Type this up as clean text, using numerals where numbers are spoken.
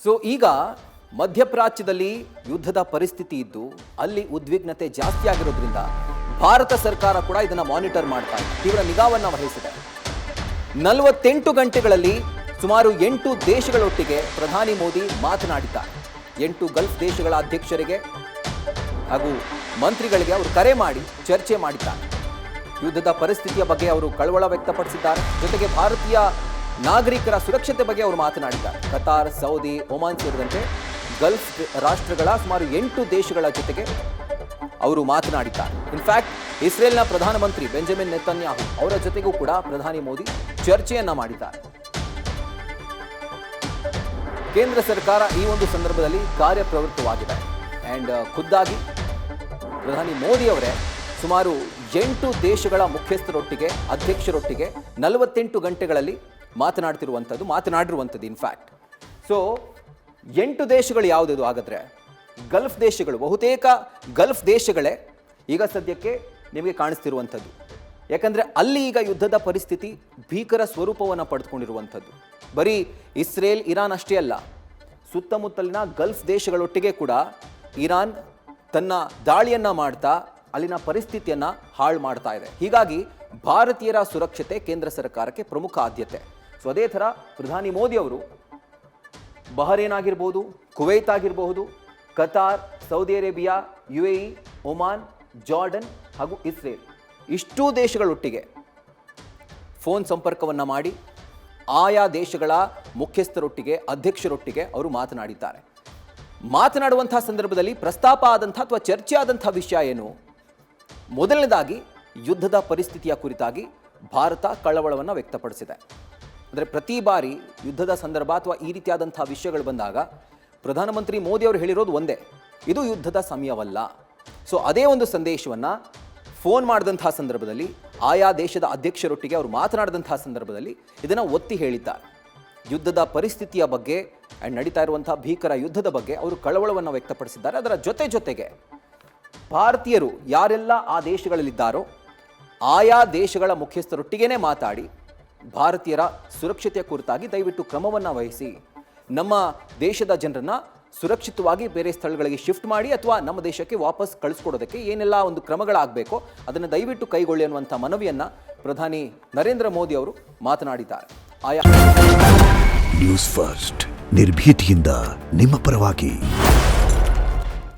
So ಈಗ ಮಧ್ಯಪ್ರಾಚ್ಯದಲ್ಲಿ ಯುದ್ಧದ ಪರಿಸ್ಥಿತಿ ಇದ್ದು ಅಲ್ಲಿ ಉದ್ವಿಗ್ನತೆ ಜಾಸ್ತಿ ಆಗಿರೋದ್ರಿಂದ ಭಾರತ ಸರ್ಕಾರ ಕೂಡ ಇದನ್ನು ಮಾನಿಟರ್ ಮಾಡ್ತಾ ಇದೆ, ತೀವ್ರ ನಿಗಾವನ್ನು ವಹಿಸಿದೆ. 48 ಗಂಟೆಗಳಲ್ಲಿ ಸುಮಾರು 8 ದೇಶಗಳೊಟ್ಟಿಗೆ ಪ್ರಧಾನಿ ಮೋದಿ ಮಾತನಾಡಿದ್ದಾರೆ. 8 ಗಲ್ಫ್ ದೇಶಗಳ ಅಧ್ಯಕ್ಷರಿಗೆ ಹಾಗೂ ಮಂತ್ರಿಗಳಿಗೆ ಅವರು ಕರೆ ಮಾಡಿ ಚರ್ಚೆ ಮಾಡಿದ್ದಾರೆ. ಯುದ್ಧದ ಪರಿಸ್ಥಿತಿಯ ಬಗ್ಗೆ ಅವರು ಕಳವಳ ವ್ಯಕ್ತಪಡಿಸಿದ್ದಾರೆ. ಜೊತೆಗೆ ಭಾರತೀಯ ನಾಗರಿಕರ ಸುರಕ್ಷತೆ ಬಗ್ಗೆ ಅವರು ಮಾತನಾಡಿದ್ದಾರೆ. ಕತಾರ್, ಸೌದಿ, ಒಮಾನ್ ಸೇರಿದಂತೆ ಗಲ್ಫ್ ರಾಷ್ಟ್ರಗಳ ಸುಮಾರು 8 ದೇಶಗಳ ಜೊತೆಗೆ ಅವರು ಮಾತನಾಡಿದ್ದಾರೆ. ಇನ್ಫ್ಯಾಕ್ಟ್ ಇಸ್ರೇಲ್ನ ಪ್ರಧಾನಮಂತ್ರಿ ಬೆಂಜಮಿನ್ ನೆತನ್ಯಾಹು ಅವರ ಜೊತೆಗೂ ಕೂಡ ಪ್ರಧಾನಿ ಮೋದಿ ಚರ್ಚೆಯನ್ನ ಮಾಡಿದ್ದಾರೆ. ಕೇಂದ್ರ ಸರ್ಕಾರ ಈ ಒಂದು ಸಂದರ್ಭದಲ್ಲಿ ಕಾರ್ಯಪ್ರವೃತ್ತವಾಗಿದೆ. ಆ್ಯಂಡ್ ಖುದ್ದಾಗಿ ಪ್ರಧಾನಿ ಮೋದಿ ಅವರೇ ಸುಮಾರು 8 ದೇಶಗಳ ಮುಖ್ಯಸ್ಥರೊಟ್ಟಿಗೆ, ಅಧ್ಯಕ್ಷರೊಟ್ಟಿಗೆ 48 ಗಂಟೆಗಳಲ್ಲಿ ಮಾತನಾಡಿರುವಂಥದ್ದು. ಇನ್ಫ್ಯಾಕ್ಟ್ ಸೊ 8 ದೇಶಗಳು ಯಾವುದಿದು ಹಾಗಾದ್ರೆ? ಗಲ್ಫ್ ದೇಶಗಳು. ಬಹುತೇಕ ಗಲ್ಫ್ ದೇಶಗಳೇ ಈಗ ಸದ್ಯಕ್ಕೆ ನಿಮಗೆ ಕಾಣಿಸ್ತಿರುವಂಥದ್ದು. ಯಾಕಂದರೆ ಅಲ್ಲಿ ಈಗ ಯುದ್ಧದ ಪರಿಸ್ಥಿತಿ ಭೀಕರ ಸ್ವರೂಪವನ್ನು ಪಡೆದುಕೊಂಡಿರುವಂಥದ್ದು. ಬರೀ ಇಸ್ರೇಲ್, ಇರಾನ್ ಅಷ್ಟೇ ಅಲ್ಲ, ಸುತ್ತಮುತ್ತಲಿನ ಗಲ್ಫ್ ದೇಶಗಳೊಟ್ಟಿಗೆ ಕೂಡ ಇರಾನ್ ತನ್ನ ದಾಳಿಯನ್ನು ಮಾಡ್ತಾ ಅಲ್ಲಿನ ಪರಿಸ್ಥಿತಿಯನ್ನು ಹಾಳು ಮಾಡ್ತಾ ಇದೆ. ಹೀಗಾಗಿ ಭಾರತೀಯರ ಸುರಕ್ಷತೆ ಕೇಂದ್ರ ಸರ್ಕಾರಕ್ಕೆ ಪ್ರಮುಖ ಆದ್ಯತೆ. ಸೊ ಅದೇ ಥರ ಪ್ರಧಾನಿ ಮೋದಿ ಅವರು ಬಹರೇನ್ ಆಗಿರ್ಬೋದು, ಕುವೈತ್ ಆಗಿರಬಹುದು, Qatar, Saudi Arabia, UAE, Oman, Jordan ಹಾಗೂ ಇಸ್ರೇಲ್ ಇಷ್ಟೂ ದೇಶಗಳೊಟ್ಟಿಗೆ ಫೋನ್ ಸಂಪರ್ಕವನ್ನು ಮಾಡಿ ಆಯಾ ದೇಶಗಳ ಮುಖ್ಯಸ್ಥರೊಟ್ಟಿಗೆ, ಅಧ್ಯಕ್ಷರೊಟ್ಟಿಗೆ ಅವರು ಮಾತನಾಡಿದ್ದಾರೆ. ಮಾತನಾಡುವಂಥ ಸಂದರ್ಭದಲ್ಲಿ ಪ್ರಸ್ತಾಪ ಆದಂಥ ಅಥವಾ ಚರ್ಚೆ ಆದಂಥ ವಿಷಯ ಏನು? ಮೊದಲನೇದಾಗಿ ಯುದ್ಧದ ಪರಿಸ್ಥಿತಿಯ ಕುರಿತಾಗಿ ಭಾರತ ಕಳವಳವನ್ನು ವ್ಯಕ್ತಪಡಿಸಿದೆ. ಅಂದರೆ ಪ್ರತಿ ಬಾರಿ ಯುದ್ಧದ ಸಂದರ್ಭ ಅಥವಾ ಈ ರೀತಿಯಾದಂಥ ವಿಷಯಗಳು ಬಂದಾಗ ಪ್ರಧಾನಮಂತ್ರಿ ಮೋದಿ ಅವರು ಹೇಳಿರೋದು ಒಂದೇ, ಇದು ಯುದ್ಧದ ಸಮಯವಲ್ಲ. ಸೊ ಅದೇ ಒಂದು ಸಂದೇಶವನ್ನು ಫೋನ್ ಮಾಡಿದಂಥ ಸಂದರ್ಭದಲ್ಲಿ, ಆಯಾ ದೇಶದ ಅಧ್ಯಕ್ಷರೊಟ್ಟಿಗೆ ಅವರು ಮಾತನಾಡಿದಂಥ ಸಂದರ್ಭದಲ್ಲಿ ಇದನ್ನು ಒತ್ತಿ ಹೇಳಿದ್ದಾರೆ. ಯುದ್ಧದ ಪರಿಸ್ಥಿತಿಯ ಬಗ್ಗೆ ಆ್ಯಂಡ್ ನಡೀತಾ ಇರುವಂಥ ಭೀಕರ ಯುದ್ಧದ ಬಗ್ಗೆ ಅವರು ಕಳವಳವನ್ನು ವ್ಯಕ್ತಪಡಿಸಿದ್ದಾರೆ. ಅದರ ಜೊತೆಗೆ ಭಾರತೀಯರು ಯಾರೆಲ್ಲ ಆ ದೇಶಗಳಲ್ಲಿದ್ದಾರೋ ಆಯಾ ದೇಶಗಳ ಮುಖ್ಯಸ್ಥರೊಟ್ಟಿಗೇ ಮಾತಾಡಿ ಭಾರತೀಯರ ಸುರಕ್ಷತೆಯ ಕುರಿತಾಗಿ ದಯವಿಟ್ಟು ಕ್ರಮವನ್ನು ವಹಿಸಿ, ನಮ್ಮ ದೇಶದ ಜನರನ್ನು ಸುರಕ್ಷಿತವಾಗಿ ಬೇರೆ ಸ್ಥಳಗಳಿಗೆ ಶಿಫ್ಟ್ ಮಾಡಿ ಅಥವಾ ನಮ್ಮ ದೇಶಕ್ಕೆ ವಾಪಸ್ ಕಳಿಸ್ಕೊಡೋದಕ್ಕೆ ಏನೆಲ್ಲ ಒಂದು ಕ್ರಮಗಳಾಗಬೇಕೋ ಅದನ್ನು ದಯವಿಟ್ಟು ಕೈಗೊಳ್ಳಿ ಅನ್ನುವಂಥ ಮನವಿಯನ್ನು ಪ್ರಧಾನಿ ನರೇಂದ್ರ ಮೋದಿ ಅವರು ಮಾತನಾಡಿದ್ದಾರೆ. ನ್ಯೂಸ್ ಫಸ್ಟ್ ನಿರ್ಭೀತಿಯಿಂದ ನಿಮ್ಮ ಪರವಾಗಿ.